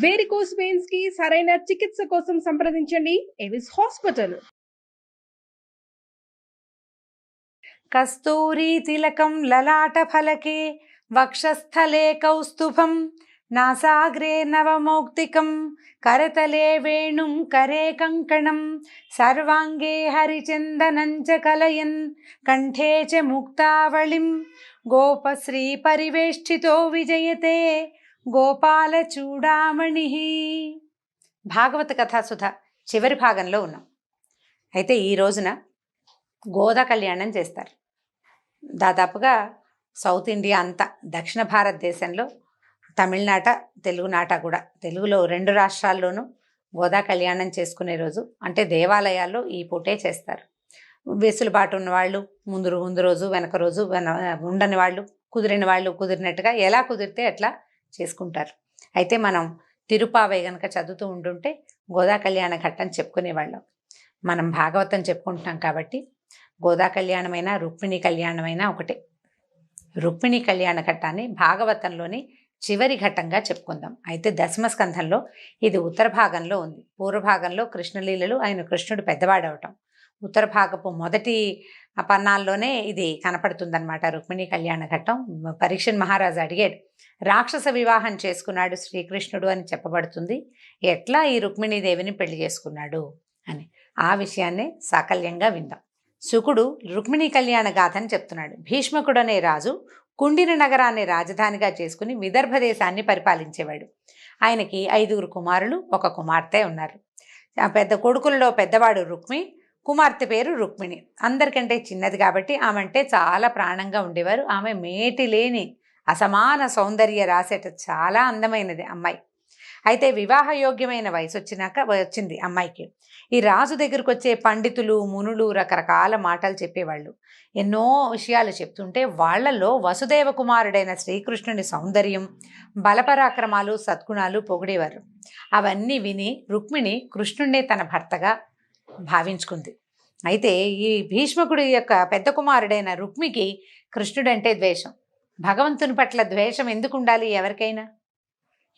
Varicose veins కి సరైన చికిత్స కోసం సంప్రదించండి ఎవిస్ హాస్పిటల్. కస్తూరీ తిలకం లలాట ఫలకే వక్షస్థలే కౌస్తుభం నాసాగ్రే నవమౌక్తికం కరతలే వేణుం కరే కంకణం సర్వాంగే హరిచందనం చ కలయన్ కంఠే చ ముక్తావళిం గోపశ్రీ పరివేష్టితో విజయతే గోపాల చూడామణి. భాగవత కథాసుధ చివరి భాగంలో ఉన్నాం. అయితే ఈ రోజున గోదా కళ్యాణం చేస్తారు. దాదాపుగా సౌత్ ఇండియా అంతా, దక్షిణ భారతదేశంలో తమిళనాట, తెలుగునాట కూడా, తెలుగులో 2 రాష్ట్రాల్లోనూ గోదా కళ్యాణం చేసుకునే రోజు అంటే దేవాలయాల్లో ఈ పూటే చేస్తారు. వెసులుబాటు ఉన్నవాళ్ళు ముందు రోజు వెనక రోజు, ఉండని వాళ్ళు కుదిరిన వాళ్ళు కుదిరినట్టుగా ఎలా కుదిరితే అట్లా చేసుకుంటారు. అయితే మనం తిరుపావై గనక చదువుతూ ఉంటుంటే గోదా కళ్యాణ ఘట్టం చెప్పుకునేవాళ్ళం. మనం భాగవతం చెప్పుకుంటున్నాం కాబట్టి గోదా కళ్యాణమైనా రుక్మిణి కళ్యాణమైనా ఒకటే. రుక్మిణి కళ్యాణ ఘట్టాన్ని భాగవతంలోని చివరి ఘట్టంగా చెప్పుకుందాం. అయితే దశమస్కంధంలో ఇది ఉత్తర భాగంలో ఉంది. పూర్వభాగంలో కృష్ణలీలలు, ఆయన కృష్ణుడు పెద్దవాడవటం. ఉత్తర భాగపు మొదటి పన్నాల్లోనే ఇది కనపడుతుందన్నమాట. రుక్మిణి కళ్యాణ ఘట్టం. పరీక్షణ్ మహారాజు అడిగాడు, రాక్షస వివాహం చేసుకున్నాడు శ్రీకృష్ణుడు అని చెప్పబడుతుంది, ఎట్లా ఈ రుక్మిణీదేవిని పెళ్లి చేసుకున్నాడు అని. ఆ విషయాన్నే సాకల్యంగా విందాం. శుకుడు రుక్మిణీ కళ్యాణ గాథని చెప్తున్నాడు. భీష్మకుడు అనే రాజు కుండిన నగరాన్ని రాజధానిగా చేసుకుని విదర్భ దేశాన్ని పరిపాలించేవాడు. ఆయనకి 5 కుమారులు, 1 కుమార్తె ఉన్నారు. ఆ పెద్ద కొడుకులలో పెద్దవాడు రుక్మి, కుమార్తె పేరు రుక్మిణి. అందరికంటే చిన్నది కాబట్టి ఆమె అంటే చాలా ప్రాణంగా ఉండేవారు. ఆమె మేటి లేని అసమాన సౌందర్య రాసేట చాలా అందమైనది అమ్మాయి. అయితే వివాహయోగ్యమైన వయసు వచ్చింది అమ్మాయికి. ఈ రాజు దగ్గరకు వచ్చే పండితులు, మునులు రకరకాల మాటలు చెప్పేవాళ్ళు. ఎన్నో విషయాలు చెప్తుంటే వాళ్లలో వసుదేవ కుమారుడైన శ్రీకృష్ణుని సౌందర్యం, బలపరాక్రమాలు, సద్గుణాలు పొగిడేవారు. అవన్నీ విని రుక్మిణి కృష్ణుణ్ణే తన భర్తగా భావించుకుంది. అయితే ఈ భీష్మకుడి యొక్క పెద్ద కుమారుడైన రుక్మికి కృష్ణుడంటే ద్వేషం. భగవంతుని పట్ల ద్వేషం ఎందుకు ఉండాలి ఎవరికైనా?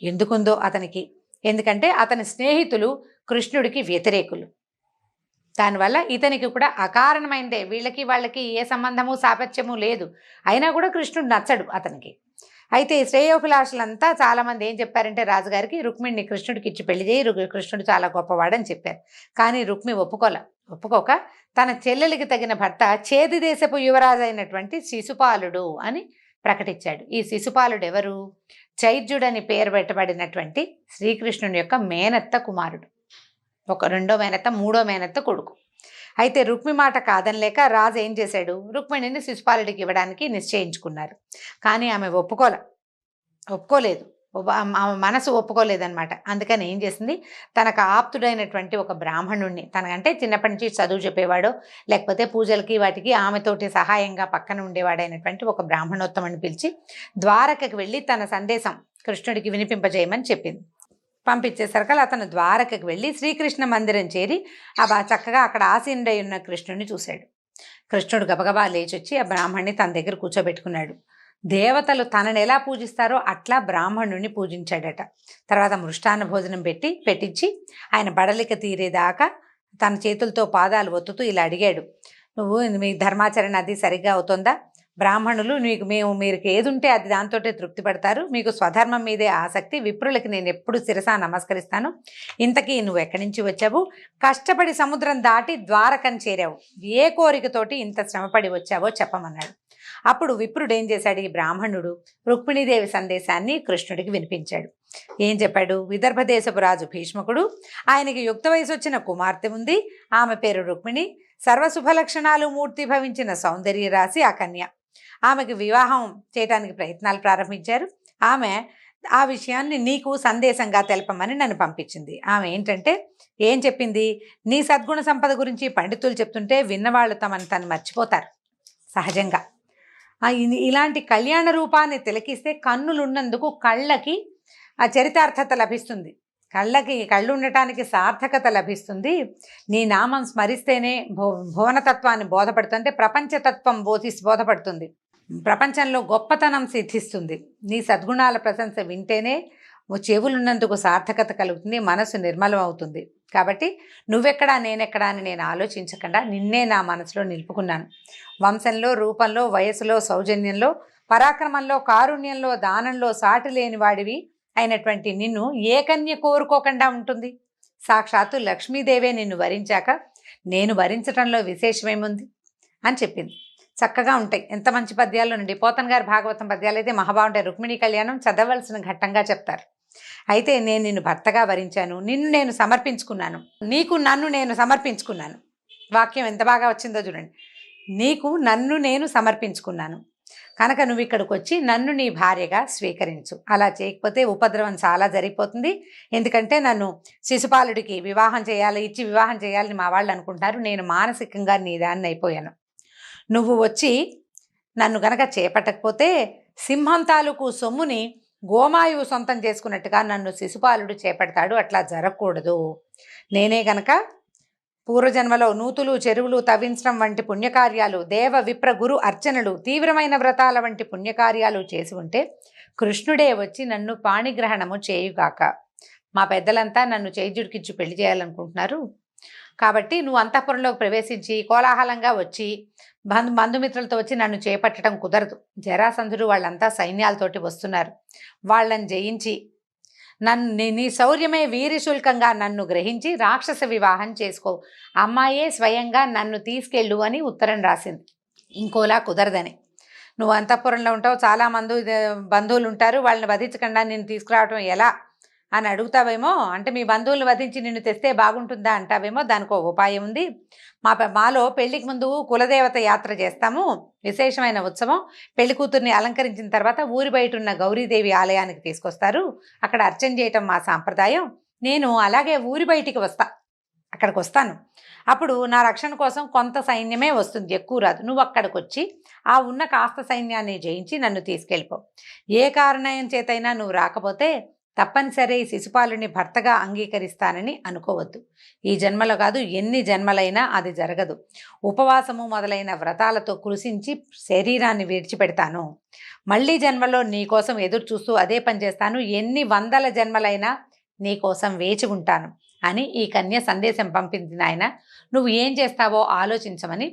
ఎందుకుందో అతనికి. ఎందుకంటే అతని స్నేహితులు కృష్ణుడికి వ్యతిరేకులు. దానివల్ల ఇతనికి కూడా అకారణమైందే, వీళ్ళకి వాళ్ళకి ఏ సంబంధము సాపత్యము లేదు, అయినా కూడా కృష్ణుడు నచ్చడు అతనికి. అయితే శ్రేయోభిలాషులంతా చాలామంది ఏం చెప్పారంటే రాజుగారికి, రుక్మిణిని కృష్ణుడికి ఇచ్చి పెళ్లి చేయి, కృష్ణుడు చాలా గొప్పవాడని చెప్పారు. కానీ రుక్మి ఒప్పుకోక తన చెల్లెలికి తగిన భర్త చేది దేశపు యువరాజు అయినటువంటి శిశుపాలుడు అని ప్రకటించాడు. ఈ శిశుపాలుడు ఎవరు? చైద్యుడని పేరు పెట్టబడినటువంటి శ్రీకృష్ణుని యొక్క మేనత్త కుమారుడు. 2వ మేనత్త 3వ మేనత్త కొడుకు. అయితే రుక్మి మాట కాదనలేక రాజు ఏం చేశాడు, రుక్మిణిని శిశుపాలుడికి ఇవ్వడానికి నిశ్చయించుకున్నారు. కానీ ఆమె ఒప్పుకోలేదు. ఆమె మనసు ఒప్పుకోలేదన్నమాట. అందుకని ఏం చేసింది, తనకు ఆప్తుడైనటువంటి ఒక బ్రాహ్మణుణ్ణి, తనకంటే చిన్నప్పటి నుంచి చదువు చెప్పేవాడో లేకపోతే పూజలకి వాటికి ఆమెతోటి సహాయంగా పక్కన ఉండేవాడైనటువంటి ఒక బ్రాహ్మణోత్తముని పిలిచి ద్వారకకి వెళ్ళి తన సందేశం కృష్ణుడికి వినిపింపజేయమని చెప్పింది. పంపించేసరికి అతను ద్వారకకి వెళ్ళి శ్రీకృష్ణ మందిరం చేరి చక్కగా అక్కడ ఆసీనుడై ఉన్న కృష్ణుడిని చూశాడు. కృష్ణుడు గబగబా లేచొచ్చి ఆ బ్రాహ్మణ్ణి తన దగ్గర కూర్చోబెట్టుకున్నాడు. దేవతలు తనని ఎలా పూజిస్తారో అట్లా బ్రాహ్మణుడిని పూజించాడట. తర్వాత మృష్టాన్న భోజనం పెట్టించి ఆయన బడలిక తీరేదాకా తన చేతులతో పాదాలు ఒత్తుతూ ఇలా అడిగాడు, నువ్వు మీ ధర్మాచరణ అది సరిగ్గా అవుతుందా? బ్రాహ్మణులు మీరు ఏది ఉంటే అది దాంతోటే తృప్తి పడతారు, మీకు స్వధర్మం మీదే ఆసక్తి, విప్రులకి నేను ఎప్పుడు శిరసా నమస్కరిస్తాను. ఇంతకీ నువ్వు ఎక్కడి నుంచి వచ్చావు? కష్టపడి సముద్రం దాటి ద్వారకని చేరావు, ఏ కోరికతోటి ఇంత శ్రమపడి వచ్చావో చెప్పమన్నాడు. అప్పుడు విప్రుడు ఏం చేశాడు, ఈ బ్రాహ్మణుడు రుక్మిణీదేవి సందేశాన్ని కృష్ణుడికి వినిపించాడు. ఏం చెప్పాడు, విదర్భ దేశపు రాజు భీష్మకుడు, ఆయనకి యుక్త వయసు వచ్చిన కుమార్తె ఉంది, ఆమె పేరు రుక్మిణి, సర్వశుభలక్షణాలు మూర్తి భవించిన సౌందర్య రాశి ఆ కన్య. ఆమెకు వివాహం చేయడానికి ప్రయత్నాలు ప్రారంభించారు. ఆమె ఆ విషయాన్ని నీకు సందేశంగా తెలపమని నన్ను పంపించింది. ఆమె ఏంటంటే ఏం చెప్పింది, నీ సద్గుణ సంపద గురించి పండితులు చెప్తుంటే విన్నవాళ్ళు తను మర్చిపోతారు సహజంగా. ఇలాంటి కళ్యాణ రూపాన్ని తిలకిస్తే కన్నులున్నందుకు కళ్ళకి ఆ చరితార్థత లభిస్తుంది, కళ్ళు ఉండటానికి సార్థకత లభిస్తుంది. నీ నామం స్మరిస్తేనే భువనతత్వాన్ని బోధపడుతుంది, ప్రపంచతత్వం బోధపడుతుంది, ప్రపంచంలో గొప్పతనం సిద్ధిస్తుంది. నీ సద్గుణాల ప్రశంస వింటేనే చెవులున్నందుకు సార్థకత కలుగుతుంది, మనసు నిర్మలం అవుతుంది. కాబట్టి నువ్వెక్కడా నేనెక్కడా అని నేను ఆలోచించకుండా నిన్నే నా మనసులో నిలుపుకున్నాను. వంశంలో, రూపంలో, వయసులో, సౌజన్యంలో, పరాక్రమంలో, కారుణ్యంలో, దానంలో సాటి లేని వాడివి అయినటువంటి నిన్ను ఏ కన్య కోరుకోకుండా ఉంటుంది? సాక్షాత్తు లక్ష్మీదేవే నిన్ను వరించాక నేను వరించటంలో విశేషమేముంది అని చెప్పింది. చక్కగా ఉంటాయి. ఎంత మంచి పద్యాలు నుండి పోతన గారి భాగవతం పద్యాలు అయితే మహాబాగుంటాయి. రుక్మిణీ కళ్యాణం చదవలసిన ఘట్టంగా చెప్తారు. అయితే నేను నిన్ను భర్తగా వరించాను, నిన్ను నేను సమర్పించుకున్నాను, నీకు నన్ను నేను సమర్పించుకున్నాను. వాక్యం ఎంత బాగా వచ్చిందో చూడండి. నీకు నన్ను నేను సమర్పించుకున్నాను కనుక నువ్వు ఇక్కడికి వచ్చి నన్ను నీ భార్యగా స్వీకరించు. అలా చేయకపోతే ఉపద్రవం చాలా జరిగిపోతుంది. ఎందుకంటే నన్ను శిశుపాలుడికి వివాహం చేయాలి, ఇచ్చి వివాహం చేయాలని మా వాళ్ళు అనుకుంటారు. నేను మానసికంగా నీ దాన్ని అయిపోయాను. నువ్వు వచ్చి నన్ను గనక చేపట్టకపోతే సింహం తాలూకు సొమ్ముని గోమాయువు సొంతం చేసుకున్నట్టుగా నన్ను శిశుపాలుడు చేపడతాడు. అట్లా జరగకూడదు. నేనే గనక పూర్వజన్మలో నూతులు, చెరువులు తవ్వించడం వంటి పుణ్యకార్యాలు, దేవ విప్ర గురు అర్చనలు, తీవ్రమైన వ్రతాల వంటి పుణ్యకార్యాలు చేసి ఉంటే కృష్ణుడే వచ్చి నన్ను పాణిగ్రహణము చేయుగాక. మా పెద్దలంతా నన్ను చేజుడికిచ్చి పెళ్లి చేయాలనుకుంటున్నారు. కాబట్టి నువ్వు అంతఃపురంలోకి ప్రవేశించి కోలాహలంగా వచ్చి బంధుమిత్రులతో వచ్చి నన్ను చేపట్టడం కుదరదు. జరాసంధుడు వాళ్ళంతా సైన్యాలతోటి వస్తున్నారు. వాళ్ళని జయించి నీ శౌర్యమే వీరిశుల్కంగా నన్ను గ్రహించి రాక్షస వివాహం చేసుకో. అమ్మాయే స్వయంగా నన్ను తీసుకెళ్ళు అని ఉత్తరం రాసింది. ఇంకోలా కుదరదని. నువ్వు అంతఃపురంలో ఉంటావు, చాలామంది బంధువులు ఉంటారు, వాళ్ళని వధించకుండా నిన్ను తీసుకురావటం ఎలా అని అడుగుతావేమో. అంటే మీ బంధువులను వధించి నిన్ను తెస్తే బాగుంటుందా అంటావేమో. దానికి ఒక ఉపాయం ఉంది. మాలో పెళ్లికి ముందు కులదేవత యాత్ర చేస్తాము, విశేషమైన ఉత్సవం. పెళ్లి కూతుర్ని అలంకరించిన తర్వాత ఊరి బయట ఉన్న గౌరీదేవి ఆలయానికి తీసుకొస్తారు. అక్కడ అర్చన చేయటం మా సాంప్రదాయం. నేను అలాగే ఊరి బయటికి అక్కడికి వస్తాను. అప్పుడు నా రక్షణ కోసం కొంత సైన్యమే వస్తుంది, ఎక్కువ రాదు. నువ్వు అక్కడికి వచ్చి ఆ ఉన్న కాస్త సైన్యాన్ని జయించి నన్ను తీసుకెళ్ళిపో. ఏ కారణం చేతైనా నువ్వు రాకపోతే తప్పనిసరి శిశుపాలుని భర్తగా అంగీకరిస్తానని అనుకోవద్దు. ఈ జన్మలో కాదు, ఎన్ని జన్మలైనా అది జరగదు. ఉపవాసము మొదలైన వ్రతాలతో కృషించి శరీరాన్ని విడిచిపెడతాను. మళ్ళీ జన్మలో నీకోసం ఎదురు చూస్తూ అదే పని చేస్తాను. ఎన్ని వందల జన్మలైనా నీకోసం వేచి ఉంటాను అని ఈ కన్య సందేశం పంపింది. నాయన, నువ్వు ఏం చేస్తావో ఆలోచించమని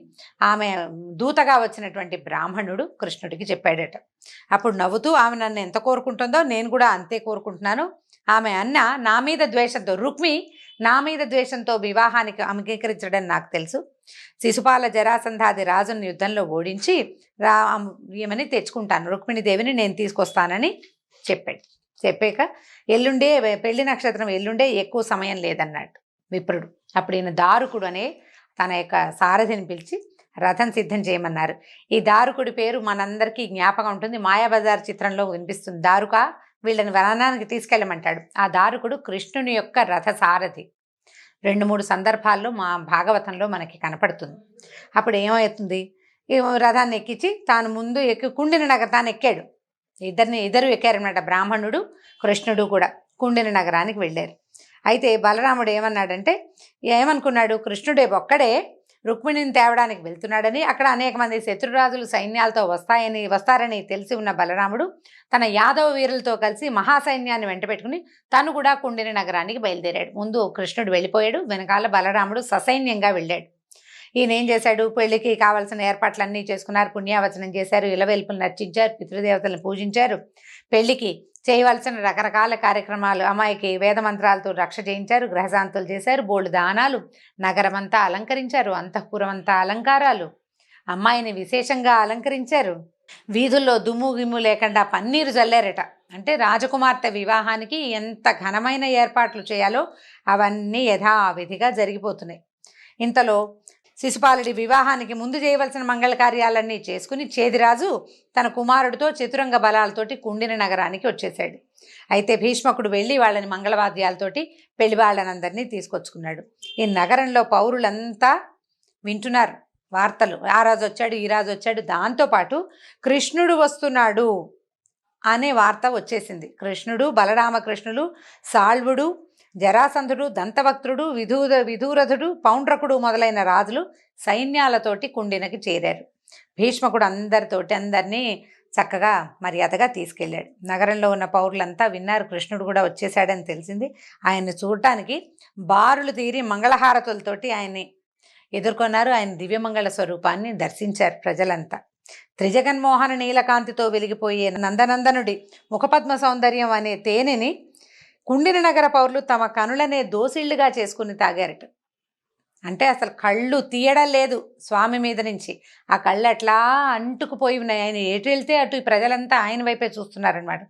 ఆమె దూతగా వచ్చినటువంటి బ్రాహ్మణుడు కృష్ణుడికి చెప్పాడట. అప్పుడు నవ్వుతూ ఆమె నన్ను ఎంత కోరుకుంటుందో నేను కూడా అంతే కోరుకుంటున్నాను. ఆమె అన్న నా మీద ద్వేషంతో, రుక్మి నా మీద ద్వేషంతో వివాహానికి అంగీకరించడం నాకు తెలుసు. శిశుపాల జరాసంధాది రాజును యుద్ధంలో ఓడించి ఈమెని తెచ్చుకుంటాను, రుక్మిణీదేవిని నేను తీసుకొస్తానని చెప్పాడు. చెప్పాక ఎల్లుండే పెళ్లి నక్షత్రం, ఎల్లుండే, ఎక్కువ సమయం లేదన్నాడు విప్రుడు. అప్పుడు ఈయన దారుకుడు అనే తన యొక్క సారథిని పిలిచి రథం సిద్ధం చేయమన్నారు. ఈ దారుకుడి పేరు మనందరికీ జ్ఞాపకం ఉంటుంది, మాయాబజార్ చిత్రంలో వినిపిస్తుంది. దారుక వీళ్ళని వనానికి తీసుకెళ్ళమంటాడు. ఆ దారుకుడు కృష్ణుని యొక్క రథ సారథి. 2-3 సందర్భాల్లో మా భాగవతంలో మనకి కనపడుతుంది. అప్పుడు ఏమవుతుంది, రథాన్ని ఎక్కించి తాను ముందు ఎక్కి కుండిన నగరాన్ని ఎక్కాడు. ఇద్దరు ఎక్కారన్నమాట, బ్రాహ్మణుడు కృష్ణుడు కూడా కుండిన నగరానికి వెళ్ళారు. అయితే బలరాముడు ఏమనుకున్నాడు, కృష్ణుడే ఒక్కడే రుక్మిణిని తేవడానికి వెళ్తున్నాడని, అక్కడ అనేక మంది శత్రురాజులు సైన్యాలతో వస్తారని తెలిసి ఉన్న బలరాముడు తన యాదవ వీరులతో కలిసి మహాసైన్యాన్ని వెంట పెట్టుకుని తను కూడా కుండిన నగరానికి బయలుదేరాడు. ముందు కృష్ణుడు వెళ్ళిపోయాడు, వెనకాల బలరాముడు ససైన్యంగా వెళ్ళాడు. ఈయన ఏం చేశాడు, పెళ్లికి కావాల్సిన ఏర్పాట్లన్నీ చేసుకున్నారు, పుణ్యావచనం చేశారు, ఇలవెల్పులను నర్చించారు, పితృదేవతలను పూజించారు, పెళ్లికి చేయవలసిన రకరకాల కార్యక్రమాలు, అమ్మాయికి వేదమంత్రాలతో రక్ష చేయించారు, గ్రహశాంతులు చేశారు, బోల్డు దానాలు, నగరమంతా అలంకరించారు, అంతఃపురం అంతా అలంకారాలు, అమ్మాయిని విశేషంగా అలంకరించారు, వీధుల్లో దుమ్ము గిమ్ము లేకుండా పన్నీరు చల్లారట. అంటే రాజకుమార్తె వివాహానికి ఎంత ఘనమైన ఏర్పాట్లు చేయాలో అవన్నీ యథావిధిగా జరిగిపోతున్నాయి. ఇంతలో శిశుపాలుడి వివాహానికి ముందు చేయవలసిన మంగళ కార్యాలన్నీ చేసుకుని చేదిరాజు తన కుమారుడితో చతురంగ బలాలతోటి కుండిన నగరానికి వచ్చేసాడు. అయితే భీష్మకుడు వెళ్ళి వాళ్ళని మంగళవాద్యాలతోటి పెళ్లి వాళ్ళనందరినీ తీసుకొచ్చుకున్నాడు. ఈ నగరంలో పౌరులంతా వింటున్నారు వార్తలు, ఆ రాజు వచ్చాడు, ఈ రాజు వచ్చాడు. దాంతోపాటు కృష్ణుడు వస్తున్నాడు అనే వార్త వచ్చేసింది. కృష్ణుడు, బలరామకృష్ణులు, సాళ్వుడు, జరాసంధుడు, దంతవక్త్రుడు, విధూరథుడు, పౌండ్రకుడు మొదలైన రాజులు సైన్యాలతోటి కుండినకి చేరారు. భీష్మకుడు అందరినీ చక్కగా మర్యాదగా తీసుకెళ్ళాడు. నగరంలో ఉన్న పౌరులంతా విన్నారు, కృష్ణుడు కూడా వచ్చేసాడని తెలిసింది. ఆయన్ని చూడటానికి బారులు తీరి మంగళహారతులతోటి ఆయన్ని ఎదుర్కొన్నారు. ఆయన దివ్యమంగళ స్వరూపాన్ని దర్శించారు ప్రజలంతా. త్రిజగన్మోహన నీలకాంతితో వెలిగిపోయే నందనందనుడి ముఖపద్మ సౌందర్యం అనే తేనెని కుండిన నగర పౌరులు తమ కనులనే దోసిళ్లుగా చేసుకుని తాగారట. అంటే అసలు కళ్ళు తీయడం లేదు స్వామి మీద నుంచి. ఆ కళ్ళు అట్లా అంటుకుపోయి ఉన్నాయి. ఆయన ఎటు వెళ్తే అటు ఈ ప్రజలంతా ఆయన వైపే చూస్తున్నారనమాట.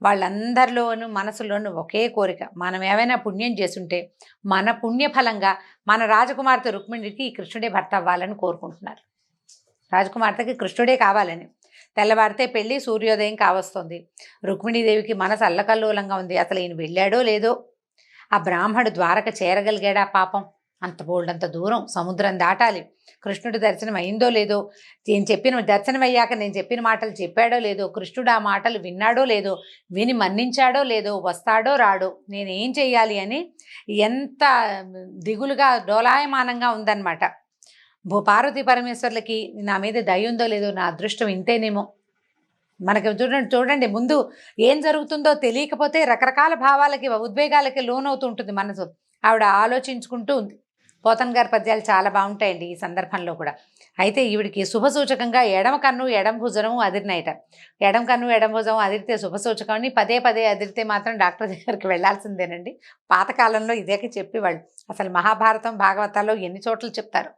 వాళ్ళందరిలోనూ మనసులోనూ ఒకే కోరిక, మనం ఏమైనా పుణ్యం చేసుంటే మన పుణ్యఫలంగా మన రాజకుమార్తె రుక్మిణికి ఈ కృష్ణుడే భర్త అవ్వాలని కోరుకుంటున్నారు. రాజకుమార్తెకి కృష్ణుడే కావాలని. తెల్లవారితే పెళ్ళి, సూర్యోదయం కావస్తుంది. రుక్మిణీదేవికి మనసు అల్లకల్లోలంగా ఉంది. అసలు ఈయన వెళ్ళాడో లేదో, ఆ బ్రాహ్మడు ద్వారక చేరగలిగాడా పాపం? అంత బోల్డంత దూరం సముద్రం దాటాలి. కృష్ణుడి దర్శనం అయిందో లేదో, నేను చెప్పిన దర్శనం అయ్యాక నేను చెప్పిన మాటలు చెప్పాడో లేదో, కృష్ణుడు ఆ మాటలు విన్నాడో లేదో, విని మన్నించాడో లేదో, వస్తాడో రాడో, నేనేం చెయ్యాలి అని ఎంత దిగులుగా డోలాయమానంగా ఉందన్నమాట. పార్వతీ పరమేశ్వర్లకి నా మీద దయ ఉందో లేదో, నా అదృష్టం ఇంతేనేమో. మనకి చూడండి ముందు ఏం జరుగుతుందో తెలియకపోతే రకరకాల భావాలకి, ఉద్వేగాలకి లోనవుతుంటుంది మనసు. ఆవిడ ఆలోచించుకుంటూ ఉంది. పోతన్ గారి పద్యాలు చాలా బాగుంటాయండి ఈ సందర్భంలో కూడా. అయితే ఈవిడికి శుభసూచకంగా ఎడమ కన్ను ఎడమ భుజము అదిరినాయట. ఎడమ కన్ను ఎడమ భుజం అదిరితే శుభసూచకం అని, పదే పదే అదిరితే మాత్రం డాక్టర్ దగ్గరికి వెళ్లాల్సిందేనండి. పాతకాలంలో ఇదేకి చెప్పేవాళ్ళు. అసలు మహాభారతం భాగవతాల్లో ఎన్ని చోట్ల చెప్తారు.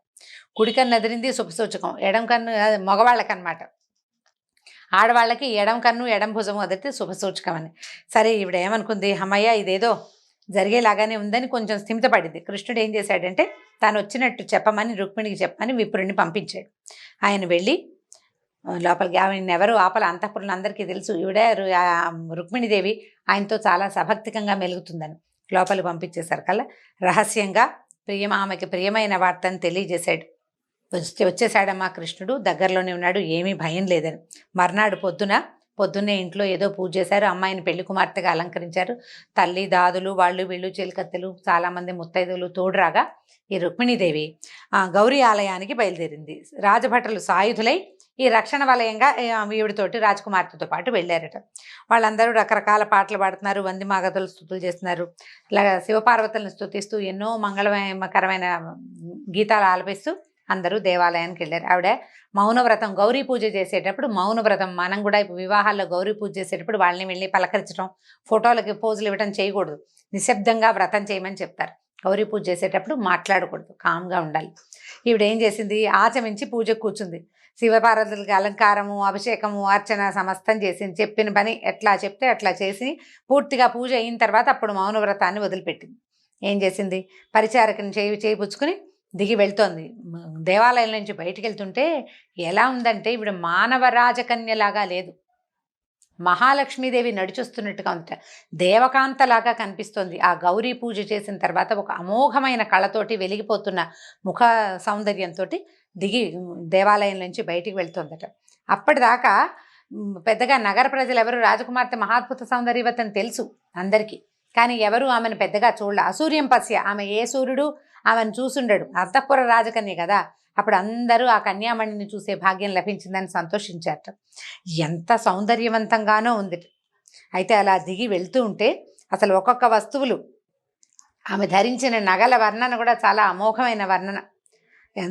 కుడి కన్ను అదిరింది శుభసూచకం, ఎడమ కన్ను మగవాళ్ళకనమాట. ఆడవాళ్ళకి ఎడమ కన్ను ఎడమ భుజము అదిరితే శుభసూచకం అని. సరే ఈవిడ ఏమనుకుంది, అమ్మయ్య ఇదేదో జరిగేలాగానే ఉందని కొంచెం స్థిమితపడింది. కృష్ణుడు ఏం చేశాడంటే తాను వచ్చినట్టు చెప్పమని, రుక్మిణికి చెప్పమని విప్రుడిని పంపించాడు. ఆయన వెళ్ళి లోపలికి, ఆవిడ ఎవరు ఆపల, అంతఃపురంలో అందరికీ తెలుసు ఈవిడ రుక్మిణీదేవి ఆయనతో చాలా సభక్తికంగా మెలుగుతుందని. లోపలికి పంపించేశారు కల్లా రహస్యంగా ఆమెకి ప్రియమైన వార్తను తెలియజేశాడు. వచ్చేసాడమ్మా కృష్ణుడు, దగ్గరలోనే ఉన్నాడు, ఏమీ భయం లేదని. మర్నాడు పొద్దున్నే ఇంట్లో ఏదో పూజ చేశారు. అమ్మాయిని పెళ్లి కుమార్తెగా అలంకరించారు. తల్లి దాదులు వాళ్ళు వీళ్ళు చిలకత్తెలు చాలామంది ముత్తైదులు తోడురాగా ఈ రుక్మిణీదేవి గౌరీ ఆలయానికి బయలుదేరింది. రాజభటులు సాయుధులై ఈ రక్షణ వలయంగా ఈవిడితోటి రాజకుమార్తెతో పాటు వెళ్ళారట. వాళ్ళందరూ రకరకాల పాటలు పాడుతున్నారు, వంది మాగతులు స్తుతులు చేస్తున్నారు. ఇలా శివపార్వతులను స్తుతిస్తూ ఎన్నో మంగళకరమైన గీతాలు ఆలపిస్తూ అందరూ దేవాలయానికి వెళ్ళారు. ఆవిడ మౌనవ్రతం, గౌరీ పూజ చేసేటప్పుడు మౌనవ్రతం, మనం కూడా వివాహాల్లో గౌరీ పూజ చేసేటప్పుడు వాళ్ళని వెళ్ళి పలకరించడం, ఫోటోలకి పోజులు ఇవ్వడం చేయకూడదు. నిశ్శబ్దంగా వ్రతం చేయమని చెప్తారు. గౌరీ పూజ చేసేటప్పుడు మాట్లాడకూడదు, కామ్గా ఉండాలి. ఈవిడ ఏం చేసింది, ఆచమించి పూజకు కూర్చుంది. శివపార్వతులకి అలంకారము, అభిషేకము, అర్చన సమస్తం చేసింది. చెప్పిన పని ఎట్లా చెప్తే అట్లా చేసి పూర్తిగా పూజ అయిన తర్వాత అప్పుడు మౌనవ్రతాన్ని వదిలిపెట్టింది. ఏం చేసింది, పరిచారకుని చేయిపుచ్చుకుని దిగి వెళ్తోంది. దేవాలయం నుంచి బయటికి వెళ్తుంటే ఎలా ఉందంటే ఈవిడ మానవ రాజకన్యలాగా లేదు, మహాలక్ష్మీదేవి నడిచొస్తున్నట్టుగా ఉంది, దేవకాంతలాగా కనిపిస్తోంది. ఆ గౌరీ పూజ చేసిన తర్వాత ఒక అమోఘమైన కళతోటి వెలిగిపోతున్న ముఖ సౌందర్యంతో దిగి దేవాలయం నుంచి బయటికి వెళ్తోందట. అప్పటిదాకా పెద్దగా నగర ప్రజలు ఎవరు రాజకుమార్తె మహాద్భుత సౌందర్యవతని తెలుసు అందరికీ, కానీ ఎవరు ఆమెను పెద్దగా చూడలే. అసూర్యం పశ్య, ఆమె ఏ సూర్యుడు ఆమెను చూసుండడు, అంతఃపుర రాజకన్య కదా. అప్పుడు అందరూ ఆ కన్యామణిని చూసే భాగ్యం లభించిందని సంతోషించారట. ఎంత సౌందర్యవంతంగానో ఉంది. అయితే అలా దిగి వెళ్తూ ఉంటే అసలు ఒక్కొక్క వస్తువులు, ఆమె ధరించిన నగల వర్ణన కూడా చాలా అమోఘమైన వర్ణన.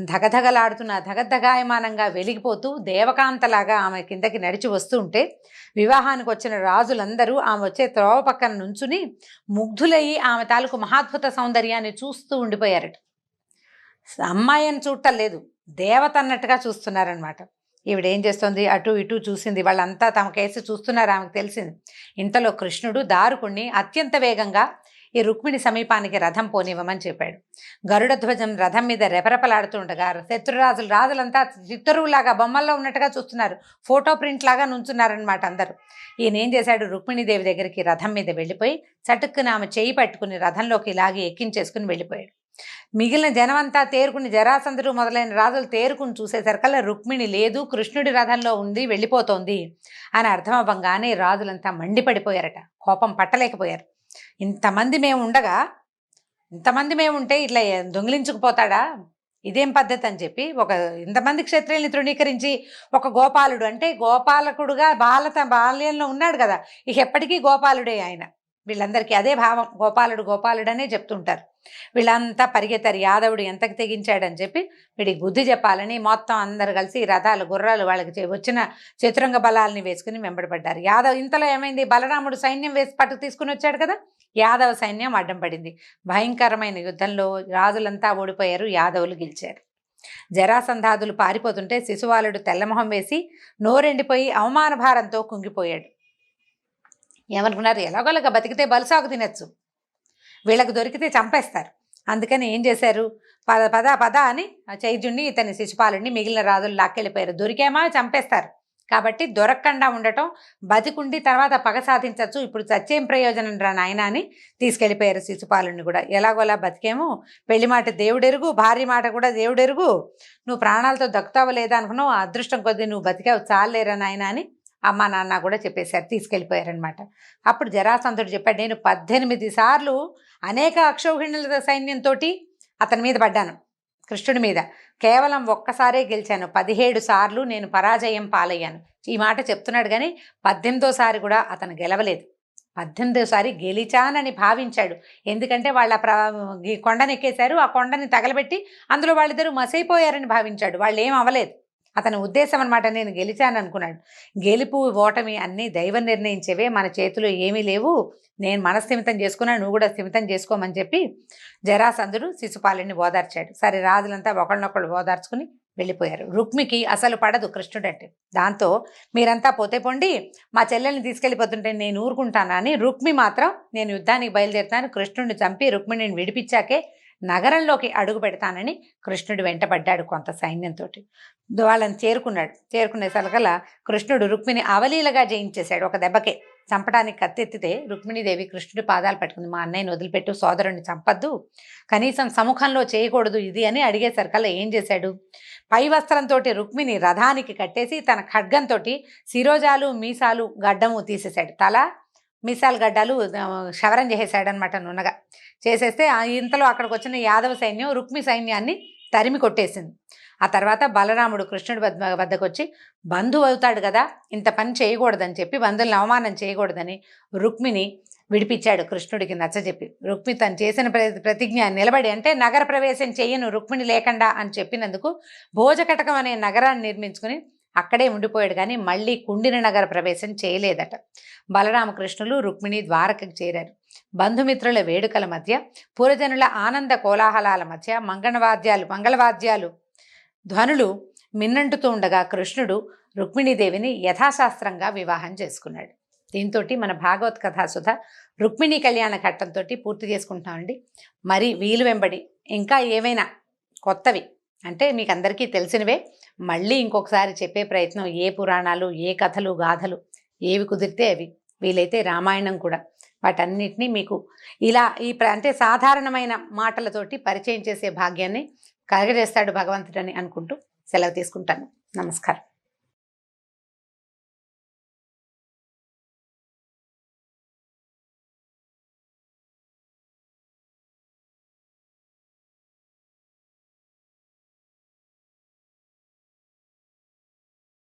ధగధగలాడుతున్న ధగధగాయమానంగా వెలిగిపోతూ దేవకాంతలాగా ఆమె కిందకి నడిచి వస్తూ ఉంటే వివాహానికి వచ్చిన రాజులందరూ ఆమె వచ్చే త్రోవ పక్కన నుంచుని ముగ్ధులయ్యి ఆమె తాలూకు మహాద్భుత సౌందర్యాన్ని చూస్తూ ఉండిపోయారట. అమ్మాయిని చూడటం లేదు, దేవత అన్నట్టుగా చూస్తున్నారనమాట. ఈవిడేం చేస్తుంది, అటు ఇటు చూసింది. వాళ్ళంతా తమ కేసు చూస్తున్నారు, ఆమెకు తెలిసింది. ఇంతలో కృష్ణుడు దారుకుణ్ణి అత్యంత వేగంగా ఈ రుక్మిణి సమీపానికి రథం పోనివ్వమని చెప్పాడు. గరుడ ధ్వజం రథం మీద రెపరెపలాడుతుండగా రాజులంతా చిత్తరువులాగా బొమ్మల్లో ఉన్నట్టుగా చూస్తున్నారు, ఫోటో ప్రింట్ లాగా నుంచున్నారనమాట అందరూ. ఈయన ఏం చేశాడు, రుక్మిణీదేవి దగ్గరికి రథం మీద వెళ్ళిపోయి చటుక్కున ఆమె చేయి పట్టుకుని రథంలోకి లాగి ఎక్కించేసుకుని వెళ్ళిపోయాడు. మిగిలిన జనమంతా తేరుకుని, జరాసంధుడు మొదలైన రాజులు తేరుకుని చూసేసరికల్లా రుక్మిణి లేదు, కృష్ణుడి రథంలో ఉంది, వెళ్ళిపోతోంది అని అర్థమవ్వంగానే రాజులంతా మండిపడిపోయారట, కోపం పట్టలేకపోయారు. ఇంతమంది మేము ఉంటే ఇట్లా దొంగిలించుకుపోతాడా, ఇదేం పద్ధతి అని చెప్పి ఒక ఇంతమంది క్షత్రియుల్ని తృణీకరించి ఒక గోపాలుడు అంటే గోపాలకుడుగా బాల్యంలో ఉన్నాడు కదా, ఇక ఎప్పటికీ గోపాలుడే ఆయన. వీళ్ళందరికీ అదే భావం, గోపాలుడు గోపాలుడు అనే చెప్తుంటారు. వీళ్ళంతా పరిగెత్తారు, యాదవుడు ఎంతకు తెగించాడని చెప్పి వీడికి బుద్ధి చెప్పాలని మొత్తం అందరు కలిసి రథాలు గుర్రాలు వాళ్ళకి వచ్చిన చతురంగ బలాల్ని వేసుకుని వెంబడబడ్డారు. ఇంతలో ఏమైంది, బలరాముడు సైన్యం వేసి పట్టుకు తీసుకుని వచ్చాడు కదా, యాదవ సైన్యం అడ్డం పడింది. భయంకరమైన యుద్ధంలో రాజులంతా ఓడిపోయారు, యాదవులు గెలిచారు. జరాసంధాదులు పారిపోతుంటే శిశువాలుడు తెల్లమొహం వేసి నోరెండిపోయి అవమాన భారంతో కుంగిపోయాడు. ఏమనుకున్నారు, ఎలాగోలాగా బతికితే బలుసాగు తినచ్చు, వీళ్ళకి దొరికితే చంపేస్తారు. అందుకని ఏం చేశారు, పద పద పద అని చైద్యుణ్ణి ఇతని శిశుపాలుడిని మిగిలిన రాజులు లాక్కెళ్ళిపోయారు. దొరికేమా చంపేస్తారు కాబట్టి దొరకకుండా ఉండటం, బతికుండి తర్వాత పగ సాధించవచ్చు, ఇప్పుడు చచ్చేం ప్రయోజనం రా నాయన అని తీసుకెళ్ళిపోయారు శిశుపాలుడిని కూడా. ఎలాగోలా బతికేమో, పెళ్లి మాట దేవుడెరుగు, భార్య మాట కూడా దేవుడెరుగు, నువ్వు ప్రాణాలతో దక్కుతావో లేదా అనుకున్నావు, అదృష్టం కొద్దీ నువ్వు బతికావు, చాలేరా నాయన అని అమ్మ నాన్న కూడా చెప్పేశారు, తీసుకెళ్ళిపోయారనమాట. అప్పుడు జరాసంధుడు చెప్పాడు, నేను 18 సార్లు అనేక అక్షౌహిణుల సైన్యంతో అతని మీద పడ్డాను, కృష్ణుడి మీద కేవలం ఒక్కసారే గెలిచాను, 17 సార్లు నేను పరాజయం పాలయ్యాను. ఈ మాట చెప్తున్నాడు కానీ 18వ కూడా అతను గెలవలేదు. 18వ గెలిచానని భావించాడు. ఎందుకంటే వాళ్ళ కొండని ఎక్కేశారు, ఆ కొండని తగలబెట్టి అందులో వాళ్ళిద్దరూ మసైపోయారని భావించాడు. వాళ్ళు ఏం అవ్వలేదు, అతని ఉద్దేశం అనమాట, నేను గెలిచాను అనుకున్నాడు. గెలుపు ఓటమి అన్నీ దైవం నిర్ణయించేవే, మన చేతిలో ఏమీ లేవు, నేను మనస్థిమితం చేసుకున్నాను, నువ్వు కూడా స్థిమితం చేసుకోమని చెప్పి జరాసంధుడు శిశుపాలుని ఓదార్చాడు. సరే, రాజులంతా ఒకళ్ళనొకళ్ళు ఓదార్చుకుని వెళ్ళిపోయారు. రుక్మికి అసలు పడదు కృష్ణుడంటే. దాంతో మీరంతా పోతే పొండి, మా చెల్లెల్ని తీసుకెళ్ళిపోతుంటే నేను ఊరుకుంటానా అని రుక్మి మాత్రం నేను యుద్ధానికి బయలుదేరుతాను, కృష్ణుడిని చంపి రుక్మిణిని విడిపించాకే నగరంలోకి అడుగు పెడతానని కృష్ణుడు వెంటబడ్డాడు కొంత సైన్యంతో. వాళ్ళని చేరుకునేసరికల్లా కృష్ణుడు రుక్మిణి అవలీలగా జయించేశాడు ఒక దెబ్బకే. చంపడానికి కత్తెత్తితే రుక్మిణీదేవి కృష్ణుడి పాదాలు పట్టుకుంది, మా అన్నయ్యని వదిలిపెట్టు, సోదరుణ్ణి చంపద్దు, కనీసం సముఖంలో చేయకూడదు ఇది అని అడిగేసరికల్లా ఏం చేశాడు, పై వస్త్రంతో రుక్మిణి రథానికి కట్టేసి తన ఖడ్గంతో శిరోజాలు మీసాలు గడ్డము తీసేశాడు, తల మీసాలు గడ్డాలు క్షవరం చేసేసాడనమాట, నున్నగా చేసేస్తే ఇంతలో అక్కడికి వచ్చిన యాదవ సైన్యం రుక్మి సైన్యాన్ని తరిమి కొట్టేసింది. ఆ తర్వాత బలరాముడు కృష్ణుడి వద్దకు వచ్చి, బంధువు అవుతాడు కదా, ఇంత పని చేయకూడదని చెప్పి, బంధువులను అవమానం చేయకూడదని రుక్మిని విడిపించాడు కృష్ణుడికి నచ్చజెప్పి. రుక్మి తను చేసిన ప్రతిజ్ఞ నిలబడి, అంటే నగర ప్రవేశం చెయ్యను రుక్మిణి లేకుండా అని చెప్పినందుకు భోజకటకం అనే నగరాన్ని నిర్మించుకుని అక్కడే ఉండిపోయాడు. కానీ మళ్ళీ కుండిన నగర ప్రవేశం చేయలేదట. బలరామకృష్ణులు రుక్మిణి ద్వారకకు చేరారు. బంధుమిత్రుల వేడుకల మధ్య, పురజనుల ఆనంద కోలాహలాల మధ్య మంగళవాద్యాలు ధ్వనులు మిన్నంటుతూ ఉండగా కృష్ణుడు రుక్మిణీదేవిని యథాశాస్త్రంగా వివాహం చేసుకున్నాడు. దీంతో మన భాగవత్ కథాసుధ రుక్మిణీ కళ్యాణ ఘట్టంతో పూర్తి చేసుకుంటామండి. మరి వీలు వెంబడి ఇంకా ఏవైనా కొత్తవి అంటే మీకు అందరికీ తెలిసినవే మళ్ళీ ఇంకొకసారి చెప్పే ప్రయత్నం, ఏ పురాణాలు, ఏ కథలు, గాథలు ఏవి కుదిరితే అవి, వీలైతే రామాయణం కూడా, వాటన్నిటినీ మీకు ఇలా అంటే సాధారణమైన మాటలతోటి పరిచయం చేసే భాగ్యాన్ని కలగజేస్తాడు భగవంతుడని అనుకుంటూ సెలవు తీసుకుంటాను. నమస్కారం.